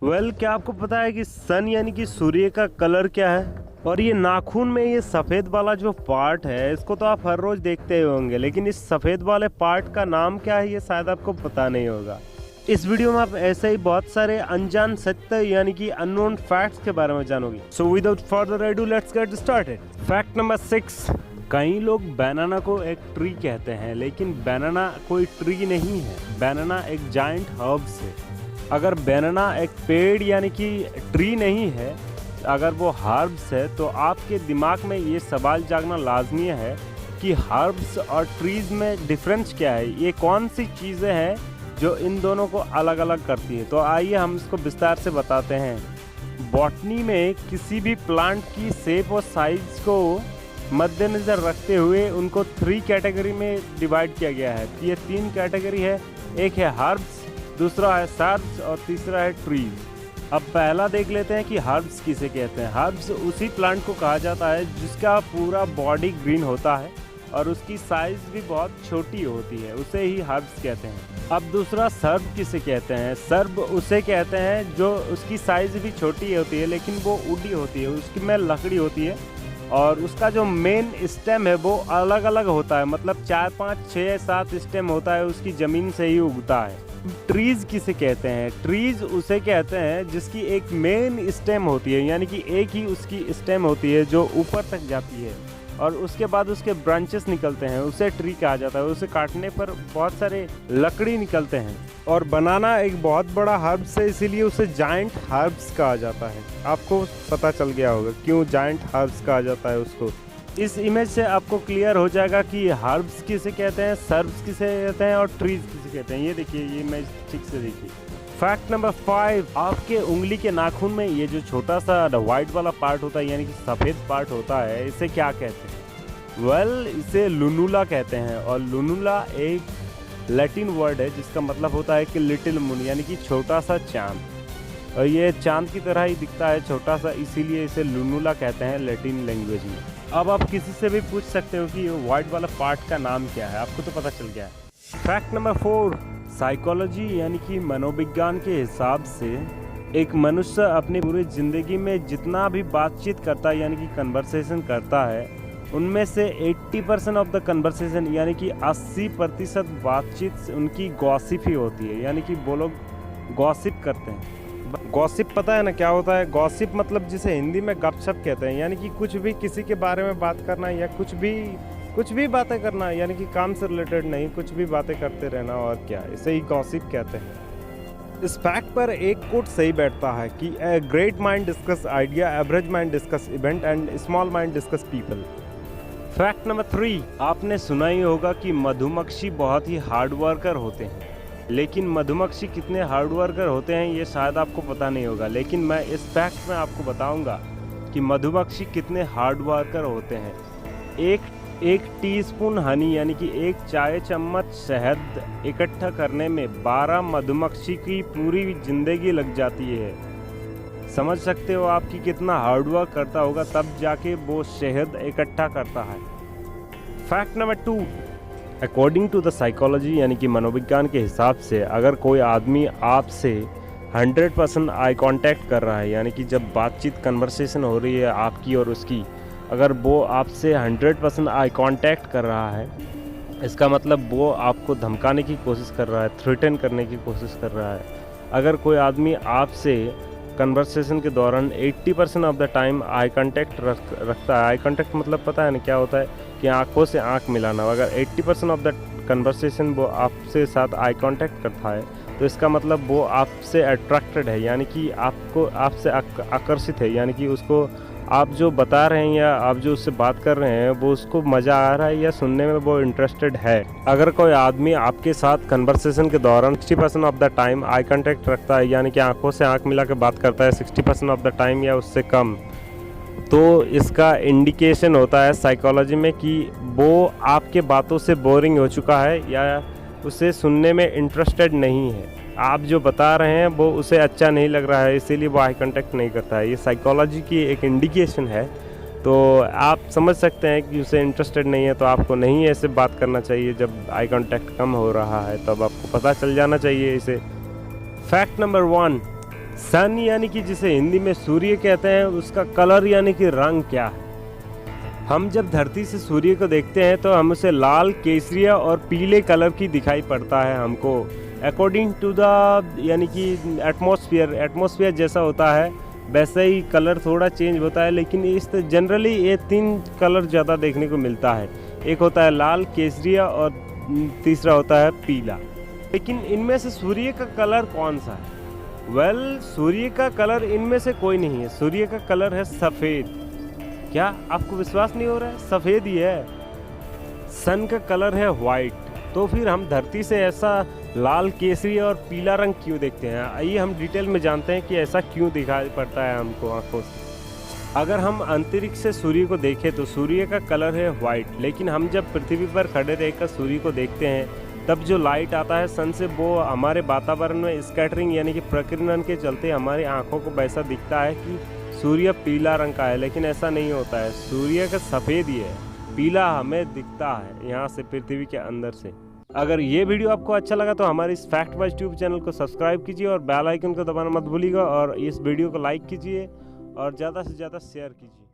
क्या आपको पता है कि सन यानी कि सूर्य का कलर क्या है? और ये नाखून में ये सफ़ेद वाला जो पार्ट है इसको तो आप हर रोज़ देखते ही होंगे, लेकिन इस सफ़ेद वाले पार्ट का नाम क्या है ये शायद आपको पता नहीं होगा। इस वीडियो में आप ऐसे ही बहुत सारे अनजान सत्य यानी कि अननोन फैक्ट्स के बारे में जानोगे। So without further ado let's get started. Fact number 6, कई लोग बनाना को एक ट्री कहते हैं, लेकिन बनाना कोई ट्री नहीं है। बनाना एक जायंट हर्ब्स है। अगर बनाना एक पेड़ यानी कि ट्री नहीं है, अगर वो हर्ब्स है, तो आपके दिमाग में ये सवाल जागना लाजमी है कि हर्ब्स और ट्रीज़ में डिफरेंस क्या है, ये कौन सी चीज़ें हैं जो इन दोनों को अलग अलग करती है। तो आइए हम इसको विस्तार से बताते हैं। बॉटनी में किसी भी प्लांट की शेप और साइज को मद्देनज़र रखते हुए उनको 3 कैटेगरी में डिवाइड किया गया है। ये 3 कैटेगरी है, एक है हर्ब्स, दूसरा है सर्ब्स और तीसरा है ट्रीज। अब पहला देख लेते हैं कि हर्ब्स किसे कहते हैं। हर्ब्स उसी प्लांट को कहा जाता है जिसका पूरा बॉडी ग्रीन होता है और उसकी साइज भी बहुत छोटी होती है, उसे ही हर्ब्स कहते हैं। अब दूसरा सर्ब किसे कहते हैं। सर्ब उसे कहते हैं जो उसकी साइज भी छोटी होती है लेकिन वो उड़ी होती है, उसकी में लकड़ी होती है और उसका जो मेन स्टेम है वो अलग अलग होता है, मतलब 4, 5, 6, 7 स्टेम होता है, उसकी ज़मीन से ही उगता है। ट्रीज़ किसे कहते हैं। ट्रीज़ उसे कहते हैं जिसकी एक मेन स्टेम होती है, यानी कि एक ही उसकी स्टेम होती है जो ऊपर तक जाती है और उसके बाद उसके ब्रांचेस निकलते हैं, उसे ट्री कहा जाता है। उसे काटने पर बहुत सारे लकड़ी निकलते हैं। और बनाना एक बहुत बड़ा हर्ब्स है, इसीलिए उसे जायंट हर्ब्स कहा जाता है। आपको पता चल गया होगा क्यों जायंट हर्ब्स कहा जाता है उसको। इस इमेज से आपको क्लियर हो जाएगा कि हर्ब्स किसे कहते हैं, सर्ब्स किसे कहते हैं और ट्रीज किसे कहते हैं। ये देखिए, ये इमेज ठीक से देखिए। फैक्ट नंबर 5, आपके उंगली के नाखून में ये जो छोटा सा वाइट वाला पार्ट होता है यानी कि सफ़ेद पार्ट होता है, इसे क्या कहते हैं? इसे लुनुला कहते हैं। और लुनुला एक लैटिन वर्ड है जिसका मतलब होता है कि लिटिल मून, यानी कि छोटा सा चांद। और ये चांद की तरह ही दिखता है, छोटा सा, इसीलिए इसे लुनुला कहते हैं लैटिन लैंग्वेज में। अब आप किसी से भी पूछ सकते हो कि वाइट वाला पार्ट का नाम क्या है, आपको तो पता चल गया है। फैक्ट नंबर 4, साइकोलॉजी यानी कि मनोविज्ञान के हिसाब से एक मनुष्य अपनी पूरी ज़िंदगी में जितना भी बातचीत करता है यानी कि कन्वर्सेशन करता है, उनमें से 80% ऑफ द कन्वर्सेशन यानी कि 80% बातचीत उनकी गॉसिप ही होती है, यानी कि वो लोग गॉसिप करते हैं। गॉसिप पता है ना क्या होता है? गॉसिप मतलब जिसे हिंदी में गपशप कहते हैं, यानी कि कुछ भी किसी के बारे में बात करना या कुछ भी बातें करना, यानी कि काम से रिलेटेड नहीं, कुछ भी बातें करते रहना, और क्या, इसे ही गॉसिप कहते हैं। इस फैक्ट पर एक कोट सही बैठता है कि a great mind discuss idea, average mind discuss event and small mind discuss people. Fact number 3, आपने सुना ही होगा कि मधुमक्खी बहुत ही हार्ड वर्कर होते हैं, लेकिन मधुमक्खी कितने हार्ड वर्कर होते हैं ये शायद आपको पता नहीं होगा। लेकिन मैं इस फैक्ट में आपको बताऊंगा कि मधुमक्खी कितने हार्ड वर्कर होते हैं। एक टीस्पून हनी यानी कि 1 चाय चम्मच शहद इकट्ठा करने में 12 मधुमक्खी की पूरी जिंदगी लग जाती है। समझ सकते हो आप कि कितना हार्ड वर्क करता होगा, तब जाके वो शहद इकट्ठा करता है। Fact number 2, according to the psychology यानी कि मनोविज्ञान के हिसाब से अगर कोई आदमी आपसे 100% आई कांटेक्ट कर रहा है, यानी कि जब बातचीत कन्वर्सेशन हो रही है आपकी और उसकी, अगर वो आपसे 100% आई कांटेक्ट कर रहा है, इसका मतलब वो आपको धमकाने की कोशिश कर रहा है, थ्रेटन करने की कोशिश कर रहा है। अगर कोई आदमी आपसे कन्वर्सेशन के दौरान 80% of the time eye contact रखता है, आई कांटेक्ट मतलब पता है ना क्या होता है कि आंखों से आंख मिलाना, अगर 80% ऑफ द कन्वर्सेशन वो आपसे साथ आई कांटेक्ट करता है, तो इसका मतलब वो आपसे अट्रैक्टेड है, यानी कि आपसे आकर्षित है, यानी कि उसको आप जो बता रहे हैं या आप जो उससे बात कर रहे हैं वो उसको मज़ा आ रहा है या सुनने में वो इंटरेस्टेड है। अगर कोई आदमी आपके साथ कन्वर्सेशन के दौरान 60% of the time eye contact रखता है, यानी कि आंखों से आंख मिला के बात करता है 60% ऑफ द टाइम या उससे कम, तो इसका इंडिकेशन होता है साइकोलॉजी में कि वो आपके बातों से बोरिंग हो चुका है या उसे सुनने में इंटरेस्टेड नहीं है। आप जो बता रहे हैं वो उसे अच्छा नहीं लग रहा है, इसीलिए वो आई कांटेक्ट नहीं करता है। ये साइकोलॉजी की एक इंडिकेशन है। तो आप समझ सकते हैं कि उसे इंटरेस्टेड नहीं है, तो आपको नहीं ऐसे बात करना चाहिए। जब आई कांटेक्ट कम हो रहा है तब आपको पता चल जाना चाहिए इसे। फैक्ट नंबर 1, सन यानी कि जिसे हिंदी में सूर्य कहते हैं, उसका कलर यानी कि रंग क्या है? हम जब धरती से सूर्य को देखते हैं तो हम उसे लाल, केसरिया और पीले कलर की दिखाई पड़ता है हमको, अकॉर्डिंग टू द यानी कि एटमॉस्फेयर जैसा होता है वैसे ही कलर थोड़ा चेंज होता है। लेकिन इस जनरली ये 3 कलर ज़्यादा देखने को मिलता है, एक होता है लाल, केसरिया और तीसरा होता है पीला। लेकिन इनमें से सूर्य का कलर कौन सा है? वेल, सूर्य का कलर इनमें से कोई नहीं है। सूर्य का कलर है सफ़ेद। क्या आपको विश्वास नहीं हो रहा है? सफ़ेद ही है। सन का कलर है वाइट। तो फिर हम धरती से ऐसा लाल, केसरी और पीला रंग क्यों देखते हैं? आइए हम डिटेल में जानते हैं कि ऐसा क्यों दिखाई पड़ता है हमको आंखों से। अगर हम अंतरिक्ष से सूर्य को देखें तो सूर्य का कलर है वाइट, लेकिन हम जब पृथ्वी पर खड़े रहकर सूर्य को देखते हैं तब जो लाइट आता है सन से वो हमारे वातावरण में स्कैटरिंग यानी कि प्रकीर्णन के चलते हमारी आंखों को वैसा दिखता है कि सूर्य पीला रंग का है, लेकिन ऐसा नहीं होता है। सूर्य का सफ़ेद ही है, पीला हमें दिखता है यहाँ से पृथ्वी के अंदर से। अगर ये वीडियो आपको अच्छा लगा तो हमारे इस फैक्ट वाइज ट्यूब चैनल को सब्सक्राइब कीजिए और बेल आइकन को दबाना मत भूलिएगा, और इस वीडियो को लाइक कीजिए और ज़्यादा से ज़्यादा शेयर कीजिए।